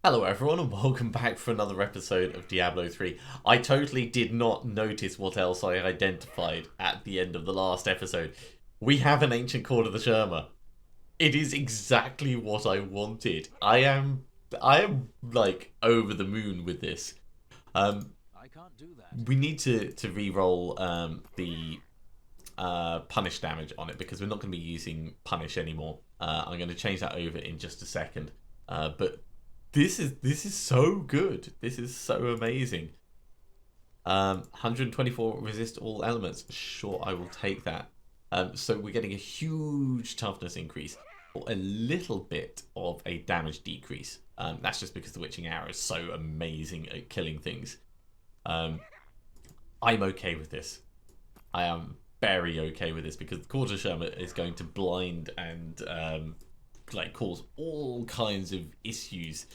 Hello everyone and welcome back for another episode of Diablo 3. I totally did not notice what else I identified at the end of the last episode. We have an Ancient Court of the Sherma. It is exactly what I wanted. I am like over the moon with this. I can't do that. We need to re-roll the punish damage on it because we're not going to be using punish anymore. I'm going to change that over in just a second. But this is so good. This is so amazing. 124 resist all elements. Sure, I will take that. So we're getting a huge toughness increase, or a little bit of a damage decrease. That's just because the Witching Arrow is so amazing at killing things. I'm okay with this. I am very okay with this because the Court of Sherma is going to blind and like cause all kinds of issues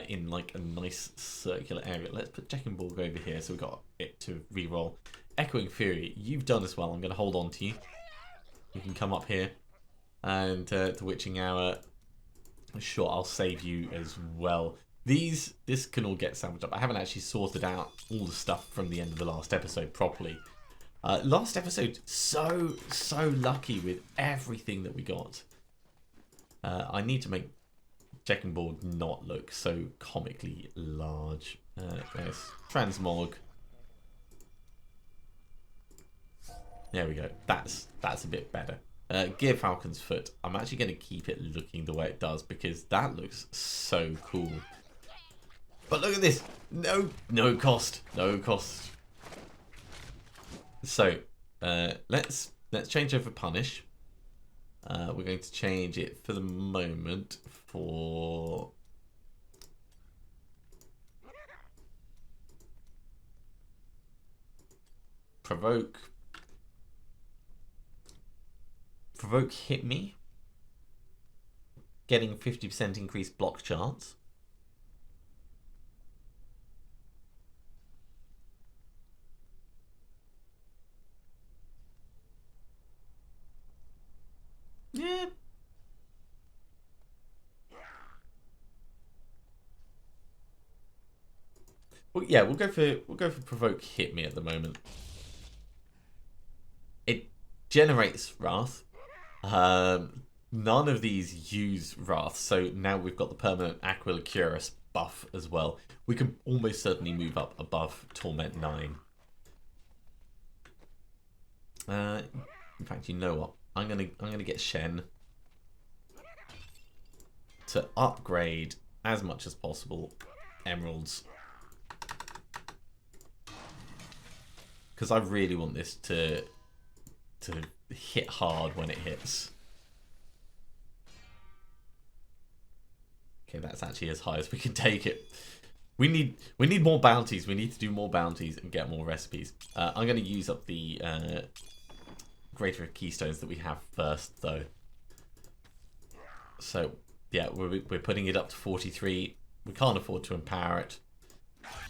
in like a nice circular area. Let's put Jeckenborg over here so we've got it to re-roll. Echoing Fury, you've done as well. I'm going to hold on to you. You can come up here. And the Witching Hour, sure, I'll save you as well. This can all get sandwiched up. I haven't actually sorted out all the stuff from the end of the last episode properly. Last episode, so lucky with everything that we got. I need to make Jeckenborg not look so comically large. There's Transmog. There we go. That's a bit better. Gyrfalcone's foot. I'm actually going to keep it looking the way it does because that looks so cool. But look at this. No cost. No cost. So let's change over punish. We're going to change it for the moment for provoke hit me, getting 50% increased block chance. Yeah. Well, yeah, we'll go for provoke hit me at the moment. It generates wrath. None of these use wrath, so now we've got the permanent Aquilla Cuirass buff as well. We can almost certainly move up above Torment 9. In fact, you know what? I'm gonna get Shen to upgrade as much as possible emeralds, because I really want this to hit hard when it hits. Okay, that's actually as high as we can take it. We need more bounties. We need to do more bounties and get more recipes. I'm going to use up the greater keystones that we have first, though. So yeah, we're putting it up to 43. We can't afford to empower it,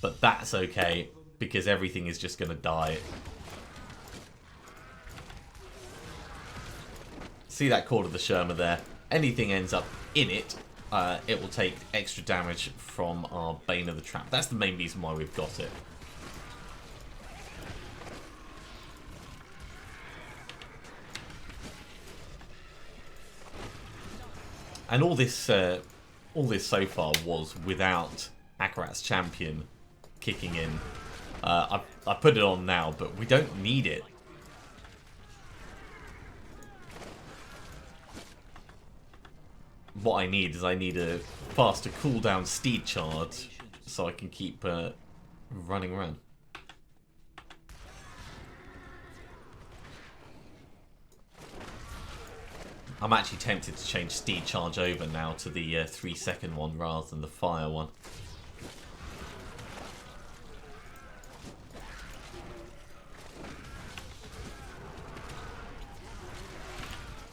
but that's okay because everything is just going to die. See that Court of the Sherma there? Anything ends up in it, it will take extra damage from our Bane of the Trap. That's the main reason why we've got it. And all this so far was without Akarat's Champion kicking in. I put it on now, but we don't need it. What I need is a faster cooldown steed charge so I can keep running around. I'm actually tempted to change steed charge over now to the 3-second one rather than the fire one.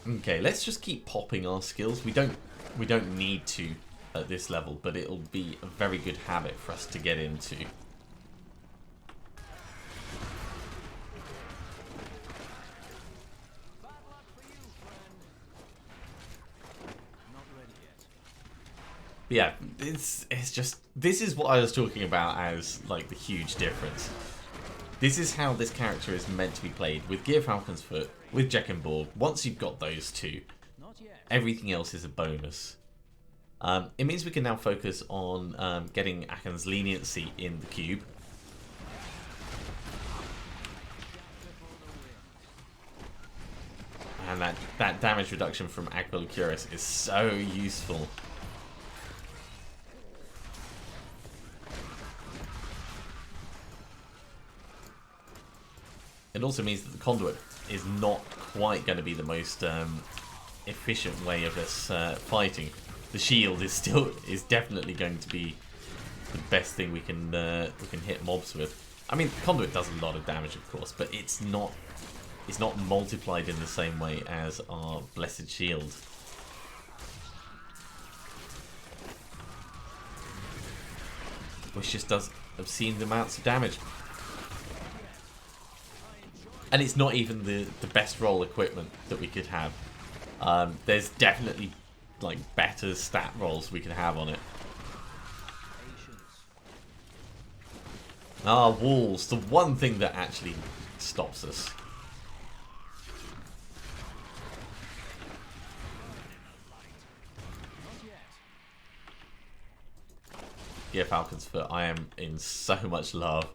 Okay, let's just keep popping our skills. We don't need to at this level, but it'll be a very good habit for us to get into. Yeah, it's just, this is what I was talking about as like the huge difference. This is how this character is meant to be played, with Gyrfalcone's Foot, with Jekkenborg. Once you've got those two, everything else is a bonus. It means we can now focus on getting Aken's leniency in the cube. And that damage reduction from Aquilla Cuirass is so useful. It also means that the conduit is not quite going to be the most efficient way of us fighting. The shield is definitely going to be the best thing we can hit mobs with. I mean, conduit does a lot of damage, of course, but it's not multiplied in the same way as our blessed shield. Which just does obscene amounts of damage. And it's not even the best roll equipment that we could have. There's definitely like better stat rolls we could have on it. Ah, walls. The one thing that actually stops us. Yeah, Falcon's Foot. I am in so much love.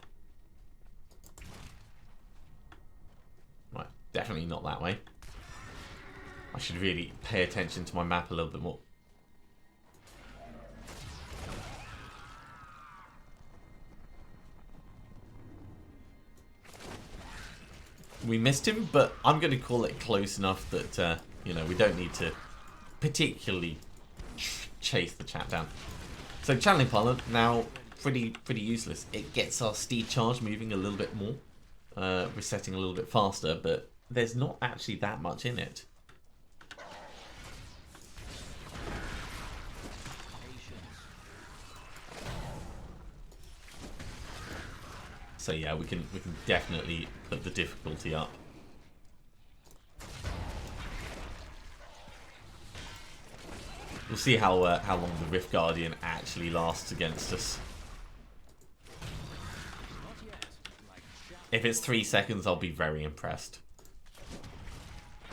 Right, definitely not that way. I should really pay attention to my map a little bit more. We missed him, but I'm going to call it close enough that, you know, we don't need to particularly chase the chat down. So channeling pilot now pretty useless. It gets our steed charge moving a little bit more, resetting a little bit faster, but there's not actually that much in it. So yeah, we can definitely put the difficulty up. We'll see how long the Rift Guardian actually lasts against us. If it's 3 seconds, I'll be very impressed.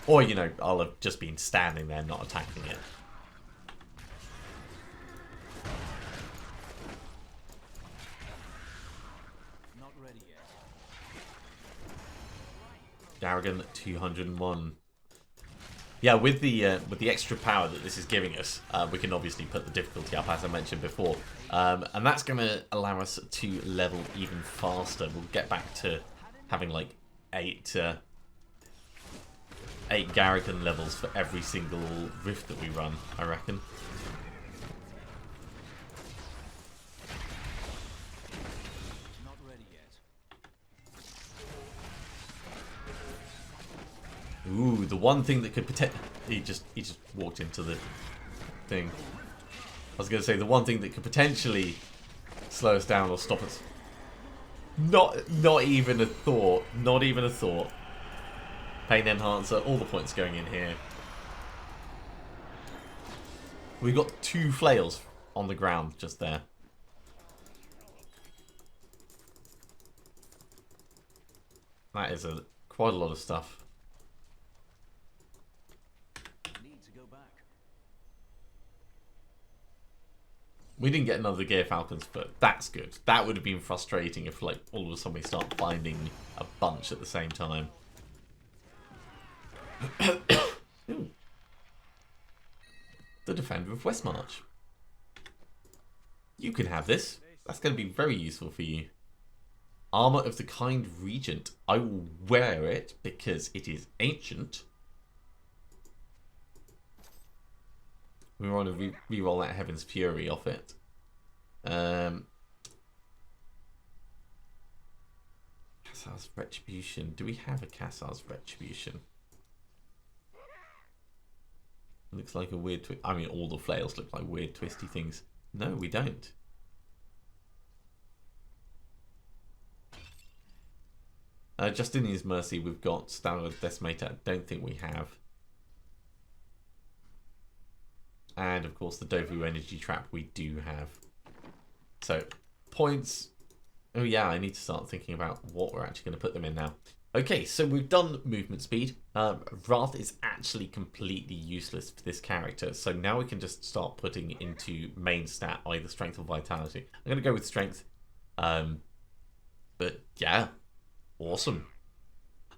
Or, you know, I'll have just been standing there not attacking it. Not ready yet. Garrigan 201. Yeah, with the extra power that this is giving us, we can obviously put the difficulty up, as I mentioned before, and that's going to allow us to level even faster. We'll get back to having like 8 Garrigan levels for every single rift that we run, I reckon. Not ready yet. Ooh, the one thing that could potentially... He just walked into the thing. I was going to say, the one thing that could potentially slow us down or stop us. Not even a thought. Not even a thought. Pain enhancer, all the points going in here. We've got 2 flails on the ground just there. That is quite a lot of stuff. Need to go back. We didn't get another Gyrfalcone's Foot. That's good. That would have been frustrating if, like, all of a sudden we start finding a bunch at the same time. The Defender of Westmarch. You can have this. That's going to be very useful for you. Armor of the Kind Regent. I will wear it because it is ancient. We want to re-roll that Heaven's Fury off it. Cassar's Retribution. Do we have a Cassar's Retribution? Looks like a weird twist. I mean, all the flails look like weird twisty things. No, we don't. Justinian's Mercy, we've got Stalwart Decimator. I don't think we have. and of course the Dovu energy trap we do have. So points. Oh yeah, I need to start thinking about what we're actually going to put them in now. Okay, so we've done movement speed. Wrath is actually completely useless for this character, so now we can just start putting into main stat either strength or vitality. I'm going to go with strength. But yeah, awesome.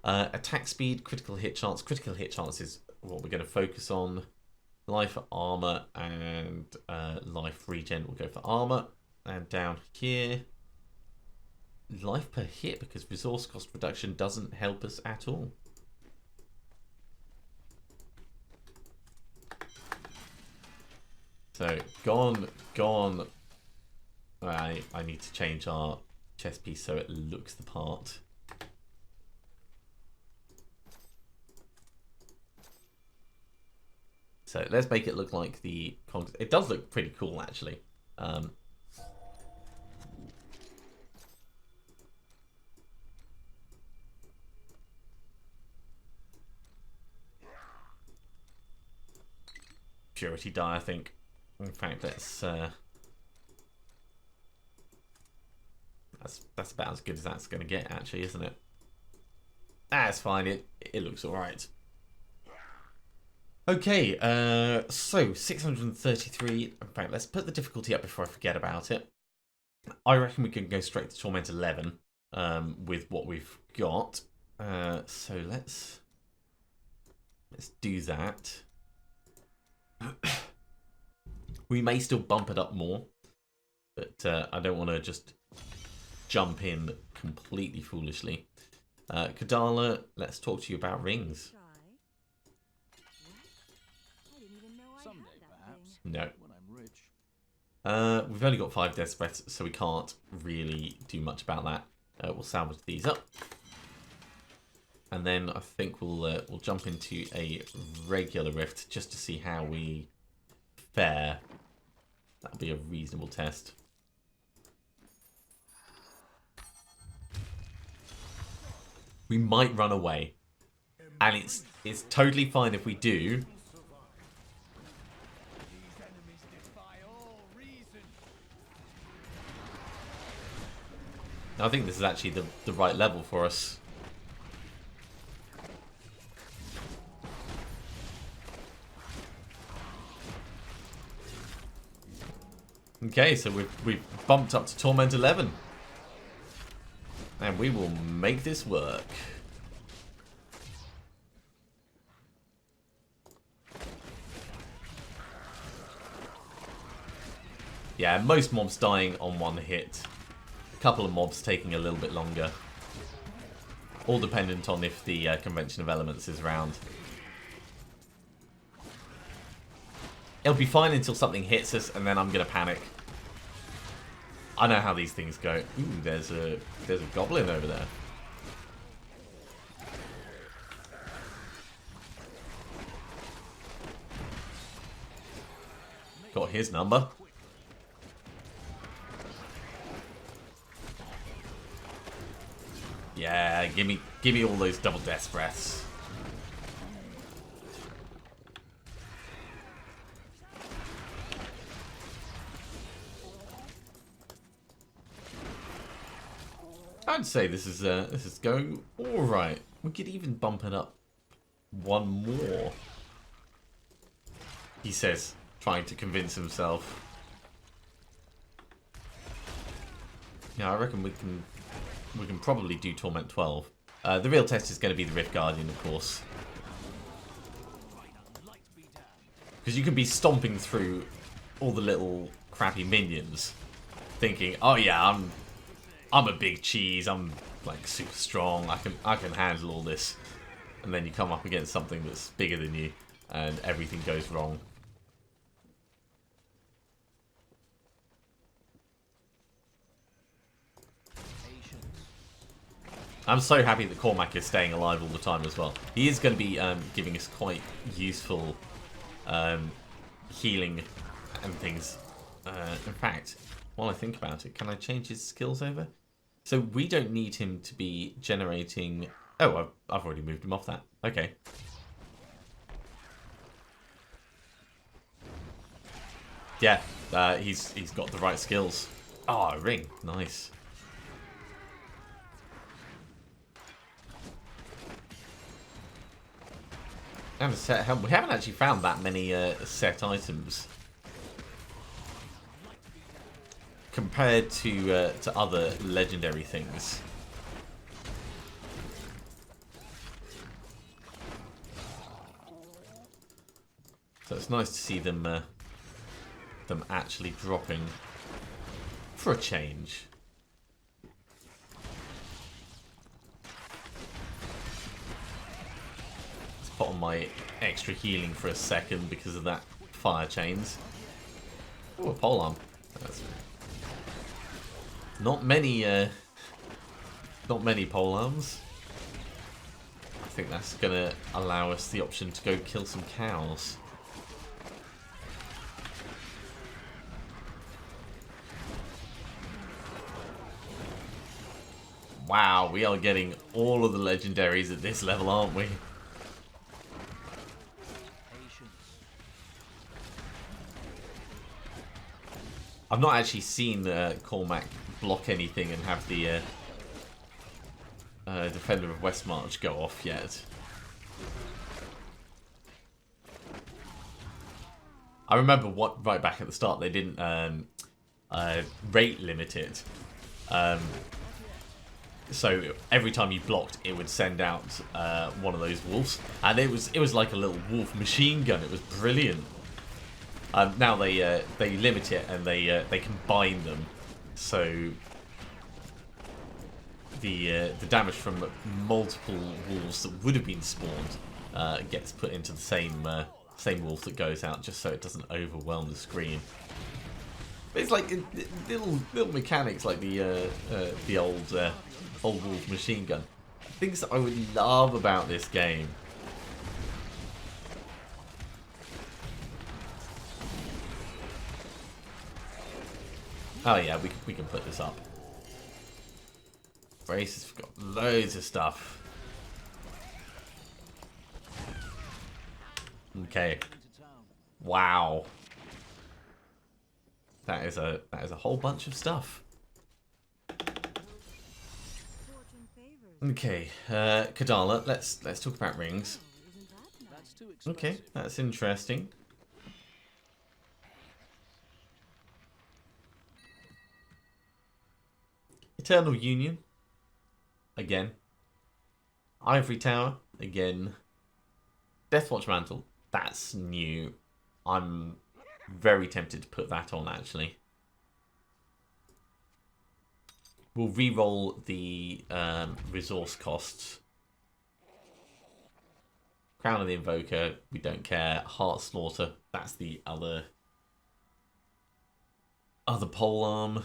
Attack speed, critical hit chance. Critical hit chance is what we're going to focus on. Life, armor, and life regen. We'll go for armor. And down here, life per hit, because resource cost reduction doesn't help us at all. So, gone. I need to change our chest piece so it looks the part. So let's make it look like the... It does look pretty cool, actually. Purity die, I think. In fact, that's about as good as that's going to get, actually, isn't it? That's fine. It looks all right. Okay, so 633. In fact, let's put the difficulty up before I forget about it. I reckon we can go straight to Torment 11 with what we've got. So let's do that. We may still bump it up more, but I don't want to just jump in completely foolishly. Kadala, let's talk to you about rings. No. When I'm rich. We've only got 5 death threats, so we can't really do much about that. We'll salvage these up, and then I think we'll jump into a regular rift just to see how we fare. That'll be a reasonable test. We might run away, and it's totally fine if we do. I think this is actually the right level for us. Okay, so we've bumped up to Torment 11. And we will make this work. Yeah, most mobs dying on one hit. A couple of mobs taking a little bit longer. All dependent on if the convention of elements is around. It'll be fine until something hits us, and then I'm gonna panic. I know how these things go. Ooh, there's a goblin over there. Got his number. Yeah, give me all those double death breaths. I'd say this is going all right. We could even bump it up one more. He says, trying to convince himself. Yeah, I reckon we can probably do Torment 12. The real test is going to be the Rift Guardian, of course, because you can be stomping through all the little crappy minions, thinking, "Oh yeah, I'm a big cheese. I'm like super strong. I can handle all this." And then you come up against something that's bigger than you, and everything goes wrong. I'm so happy that Cormac is staying alive all the time as well. He is going to be giving us quite useful healing and things. In fact, while I think about it, can I change his skills over? So we don't need him to be generating... Oh, I've already moved him off that. Okay. Yeah, he's got the right skills. Oh, a ring. Nice. And a set helmet. We haven't actually found that many set items compared to other legendary things. So it's nice to see them actually dropping for a change. Let's put on my extra healing for a second because of that fire chains. Oh, a polearm. That's not many polearms. I think that's gonna allow us the option to go kill some cows. Wow, we are getting all of the legendaries at this level, aren't we? I've not actually seen Cormac block anything and have the Defender of Westmarch go off yet. I remember right back at the start they didn't rate limit it. So every time you blocked, it would send out one of those wolves, and it was like a little wolf machine gun. It was brilliant. Now they limit it and they combine them, so the damage from multiple wolves that would have been spawned gets put into the same wolf that goes out, just so it doesn't overwhelm the screen. It's like little mechanics like the old wolf machine gun. Things that I would love about this game. Oh yeah, we can put this up. Braces, we've got loads of stuff. Okay. Wow. That is a whole bunch of stuff. Okay, Kadala, let's talk about rings. Okay, that's interesting. Eternal Union. Again. Ivory Tower. Again. Deathwatch Mantle. That's new. I'm very tempted to put that on, actually. We'll re-roll the resource costs. Crown of the Invoker, we don't care. Heart Slaughter, that's the other polearm.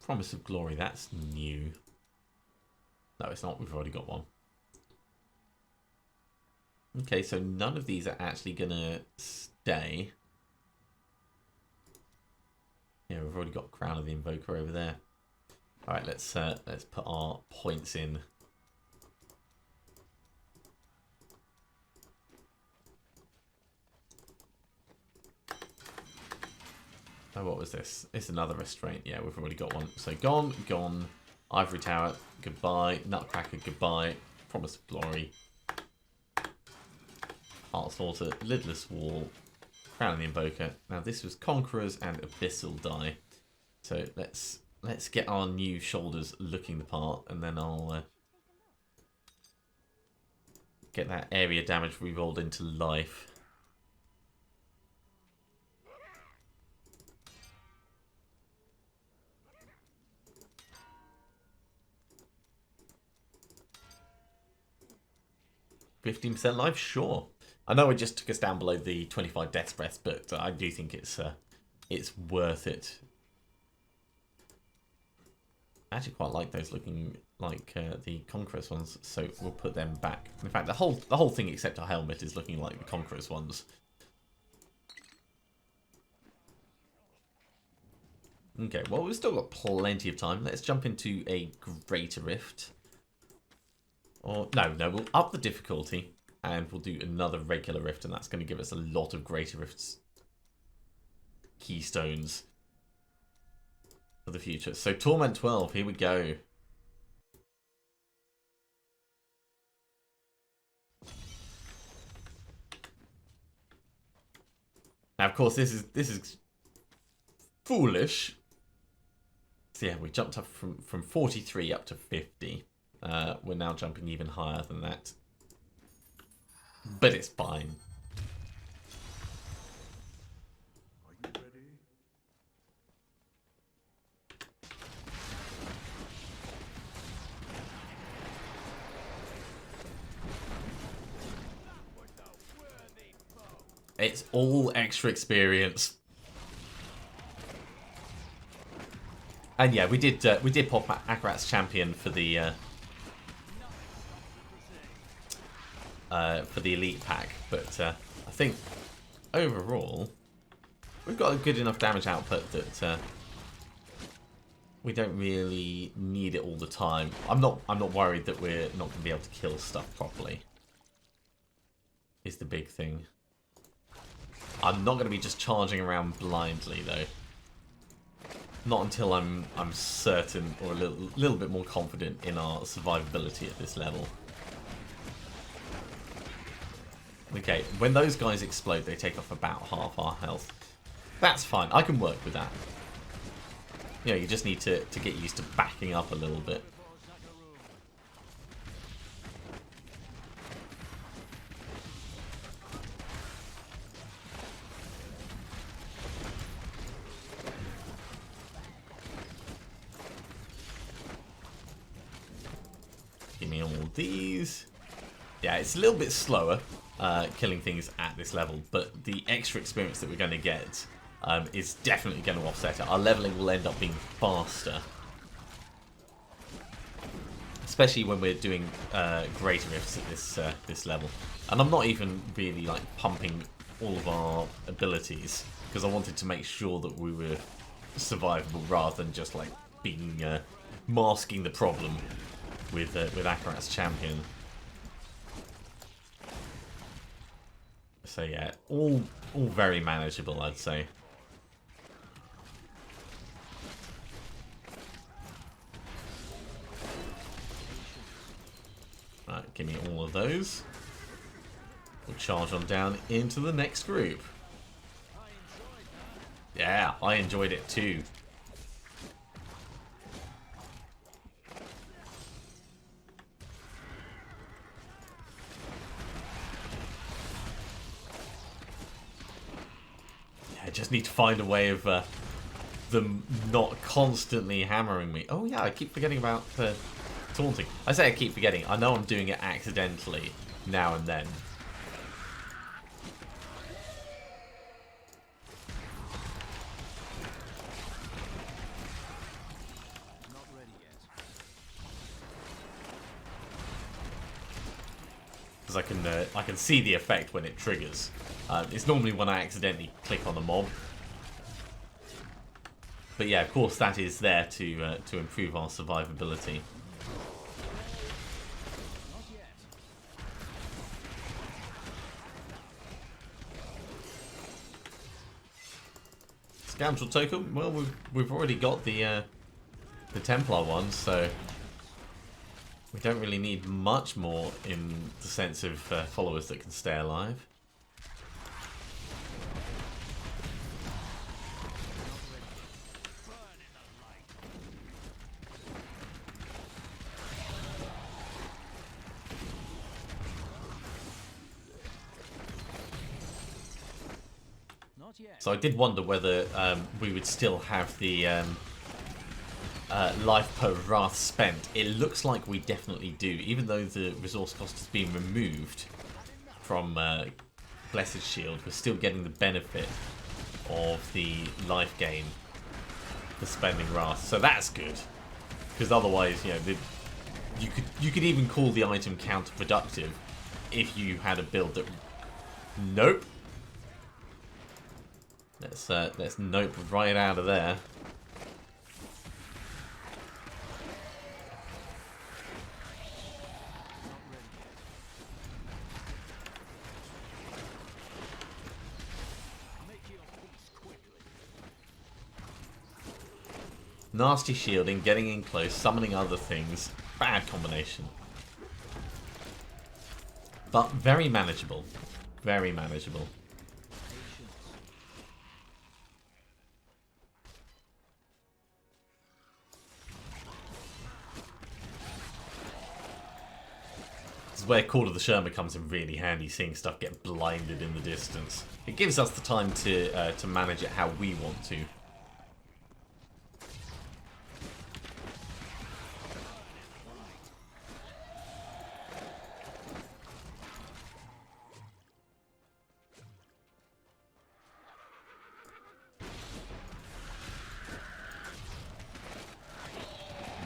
Promise of Glory, that's new. No, it's not. We've already got one. Okay, so none of these are actually gonna stay. Yeah, we've already got Crown of the Invoker over there. All right, let's put our points in. Oh, what was this? It's another restraint. Yeah, we've already got one. So gone, gone. Ivory Tower, goodbye. Nutcracker, goodbye. Promise of Glory. Heart Slaughter, Lidless Wall, Crown of the Invoker. Now this was Conquerors and Abyssal Die. So let's get our new shoulders looking the part, and then I'll get that area damage re-rolled into life. $15% life, sure. I know it just took us down below the 25 death breaths, but I do think it's worth it. I actually quite like those looking like the Conquerors ones, so we'll put them back. In fact, the whole thing except our helmet is looking like the Conquerors ones. Okay, well, we've still got plenty of time. Let's jump into a Greater Rift. Or no, we'll up the difficulty. and we'll do another regular rift, and that's going to give us a lot of greater rifts keystones for the future. So Torment 12, here we go. Now, of course, this is foolish. So yeah, we jumped up from 43 up to 50. We're now jumping even higher than that. But it's fine. Are you ready? It's all extra experience. And yeah, we did pop Akarat's champion for the elite pack, but I think overall we've got a good enough damage output that we don't really need it all the time. I'm not worried that we're not going to be able to kill stuff properly. Is the big thing. I'm not going to be just charging around blindly though. Not until I'm certain or a little bit more confident in our survivability at this level. Okay, when those guys explode, they take off about half our health. That's fine. I can work with that. You know, you just need to get used to backing up a little bit. Give me all these. Yeah, it's a little bit slower killing things at this level, but the extra experience that we're going to get is definitely going to offset it. Our leveling will end up being faster, especially when we're doing greater rifts at this level. And I'm not even really like pumping all of our abilities because I wanted to make sure that we were survivable rather than just like being masking the problem with Akarat's champion. So yeah, all very manageable, I'd say. Right, give me all of those. We'll charge on down into the next group. Yeah, I enjoyed it too. I just need to find a way of them not constantly hammering me. Oh yeah, I keep forgetting about taunting. I say I keep forgetting. I know I'm doing it accidentally now and then. Not ready yet. Because I can see the effect when it triggers. It's normally when I accidentally click on the mob. But yeah, of course that is there to improve our survivability. Not yet. Scoundrel token. Well, we've already got the Templar one, so we don't really need much more in the sense of followers that can stay alive. Not yet. So I did wonder whether we would still have the life per wrath spent. It looks like we definitely do, even though the resource cost has been removed from Blessed Shield. We're still getting the benefit of the life gain for spending wrath, so that's good. Because otherwise, you know, you could even call the item counterproductive if you had a build that. Nope. Let's nope right out of there. Nasty shielding, getting in close, summoning other things. Bad combination. But very manageable. Very manageable. This is where Call of the Sherma comes in really handy, seeing stuff get blinded in the distance. It gives us the time to manage it how we want to.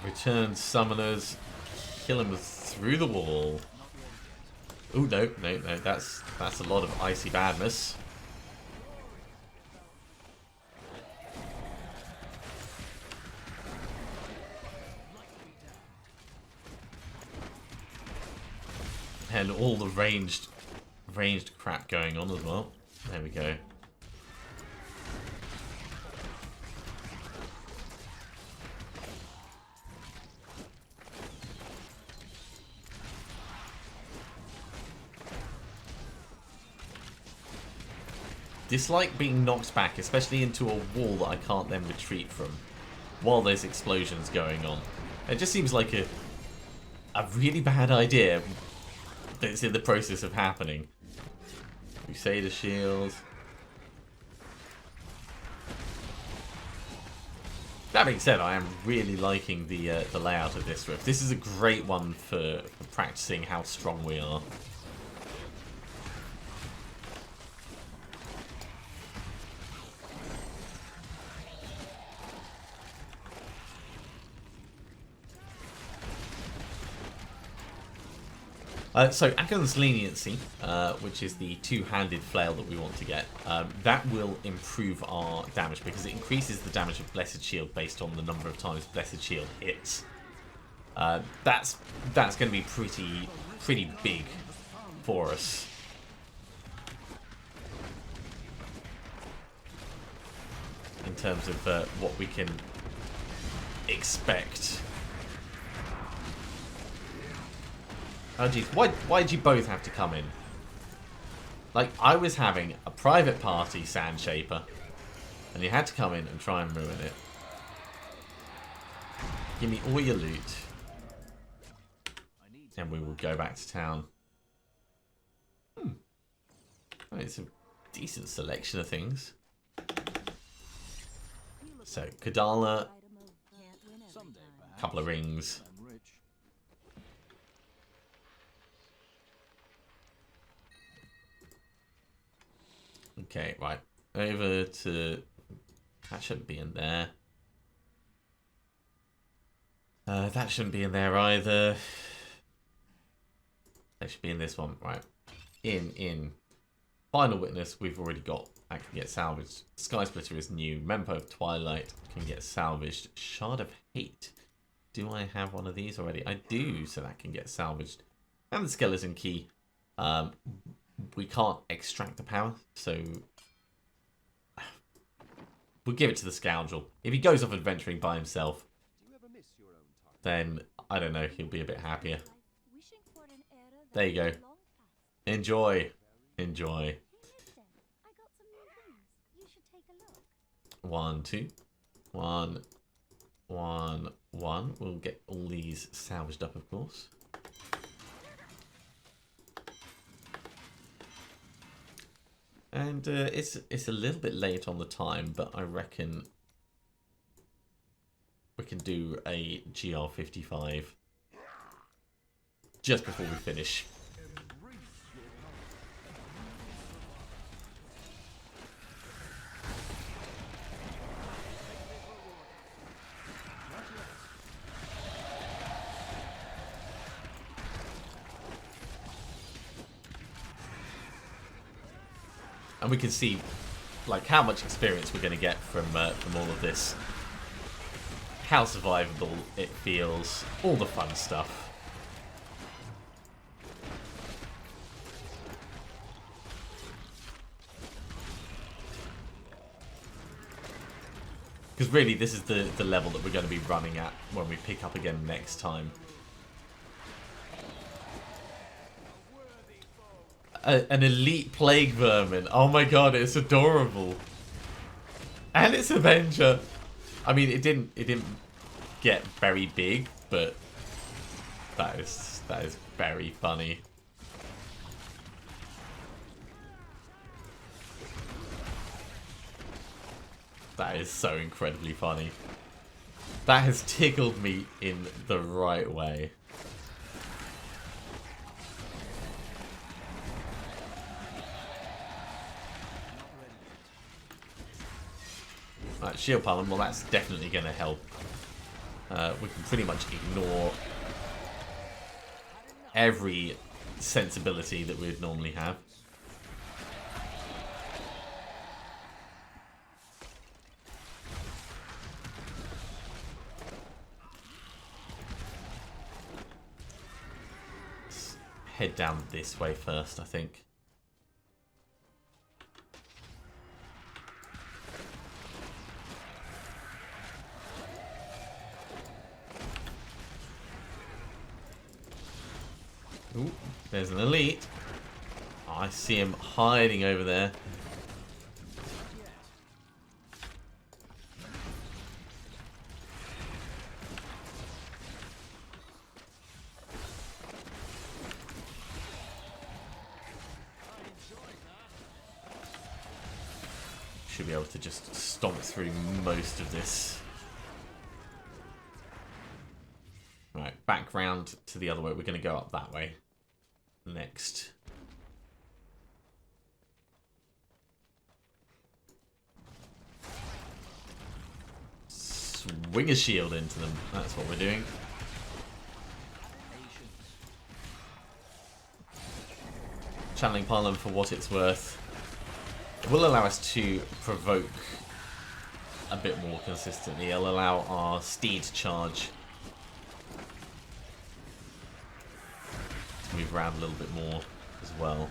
Return summoners, kill him through the wall. Oh no, no, no! That's a lot of icy badness. And all the ranged crap going on as well. There we go. Dislike being knocked back, especially into a wall that I can't then retreat from while there's explosions going on. It just seems like a really bad idea that's in the process of happening. Crusader shield. That being said, I am really liking the layout of this rift. This is a great one for practicing how strong we are. So Akon's Leniency, which is the two-handed flail that we want to get, that will improve our damage because it increases the damage of Blessed Shield based on the number of times Blessed Shield hits. That's going to be pretty big for us. In terms of what we can expect. Oh geez, why'd you both have to come in? Like, I was having a private party Sand Shaper, and you had to come in and try and ruin it. Give me all your loot. And we will go back to town. Oh, it's a decent selection of things. So, Kadala, a couple of rings. Okay, right. Over to... That shouldn't be in there. That shouldn't be in there either. That should be in this one. Right. In. Final Witness, we've already got. That can get salvaged. Sky Splitter is new. Mempo of Twilight can get salvaged. Shard of Hate. Do I have one of these already? I do, so that can get salvaged. And the Skeleton Key. We can't extract the power, so we'll give it to the Scoundrel. If he goes off adventuring by himself, then, I don't know, he'll be a bit happier. There you go. Enjoy. Enjoy. 1, 2. 1, 1, 1. We'll get all these salvaged up, of course. And it's a little bit late on the time, but I reckon we can do a GR55 just before we finish. And we can see, like, how much experience we're going to get from all of this. How survivable it feels. All the fun stuff. Because really, this is the level that we're going to be running at when we pick up again next time. An elite plague vermin. Oh my god, it's adorable. And it's Avenger. I mean, it didn't get very big, but that is very funny. That is so incredibly funny. That has tickled me in the right way. Right, shield pylon, well that's definitely going to help. We can pretty much ignore every sensibility that we'd normally have. Let's head down this way first, I think. Ooh, there's an elite. Oh, I see him hiding over there. Should be able to just stomp through most of this. Right, back round to the other way. We're going to go up that way next. Swing a shield into them. That's what we're doing. Channeling pylon for what it's worth. It will allow us to provoke a bit more consistently. It'll allow our steed charge move around a little bit more as well.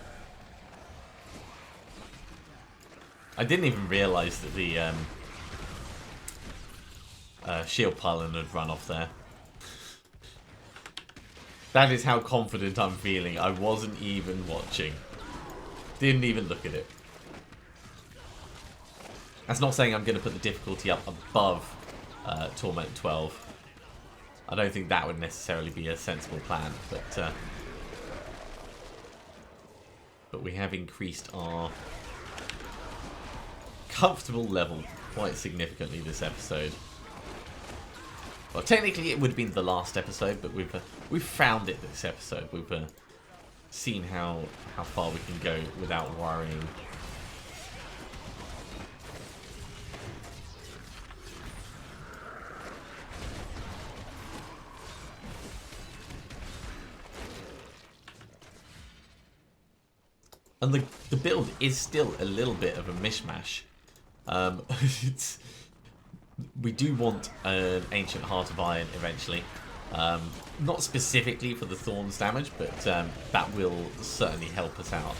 I didn't even realise that the shield pylon had run off there. That is how confident I'm feeling. I wasn't even watching. Didn't even look at it. That's not saying I'm going to put the difficulty up above Torment 12. I don't think that would necessarily be a sensible plan, but we have increased our comfortable level quite significantly this episode. Well, technically it would have been the last episode, but we've found it this episode. We've seen how far we can go without worrying. And the build is still a little bit of a mishmash. We do want an Ancient Heart of Iron eventually. Not specifically for the Thorns damage, but that will certainly help us out.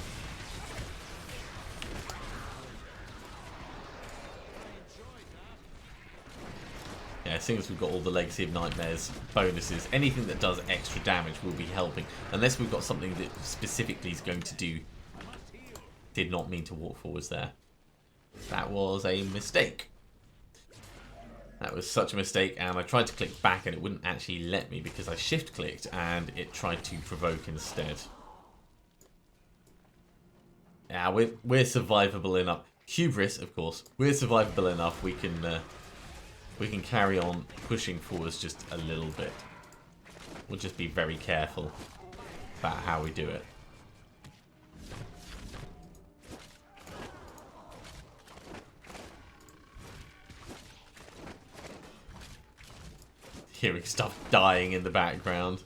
Yeah, seeing as we've got all the Legacy of Nightmares bonuses, anything that does extra damage will be helping. Unless we've got something that specifically is going to do... Did not mean to walk forwards there. That was a mistake. That was such a mistake, and I tried to click back and it wouldn't actually let me because I shift clicked and it tried to provoke instead. Yeah, we're survivable enough. Hubris, of course. We're survivable enough. We can carry on pushing forwards just a little bit. We'll just be very careful about how we do it. Hearing stuff dying in the background.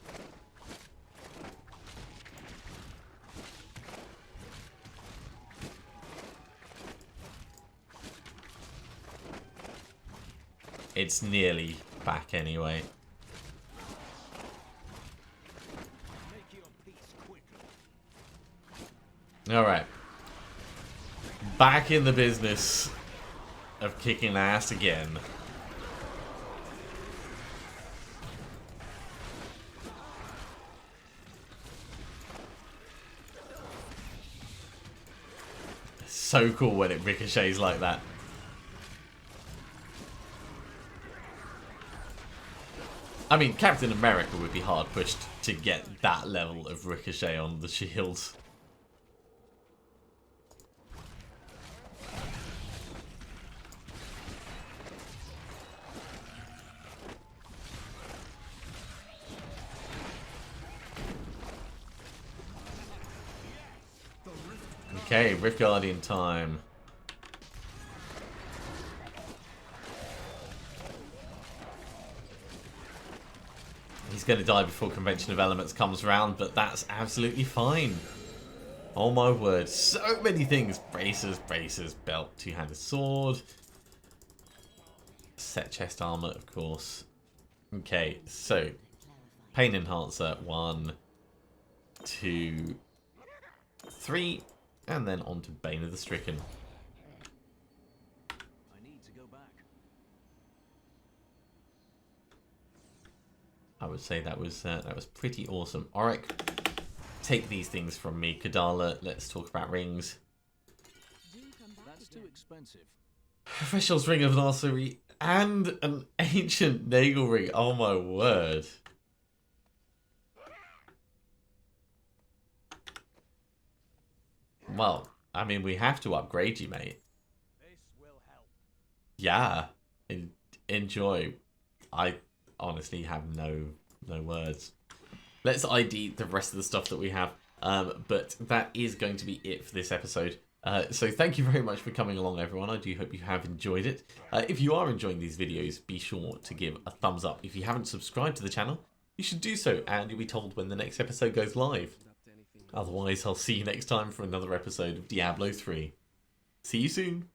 It's nearly back anyway. Alright. Back in the business of kicking ass again. so cool when it ricochets like that. I mean, Captain America would be hard pushed to get that level of ricochet on the shields. Okay, Rift Guardian time. He's going to die before Convention of Elements comes around, but that's absolutely fine. Oh my word, so many things. Bracers, bracers, belt, two-handed sword. Set chest armor, of course. Okay, so Pain Enhancer, 1, 2, 3, and then on to Bane of the Stricken. I need to go back. I would say that was pretty awesome. Auric, take these things from me. Kadala, let's talk about rings. That's too expensive. Threshold's Ring of Narcery and an ancient Nagel ring. Oh my word. Well, I mean, we have to upgrade you, mate. This will help. Yeah. Enjoy. I honestly have no words. Let's ID the rest of the stuff that we have. But that is going to be it for this episode. So thank you very much for coming along, everyone. I do hope you have enjoyed it. If you are enjoying these videos, be sure to give a thumbs up. If you haven't subscribed to the channel, you should do so, and you'll be told when the next episode goes live. Otherwise, I'll see you next time for another episode of Diablo 3. See you soon.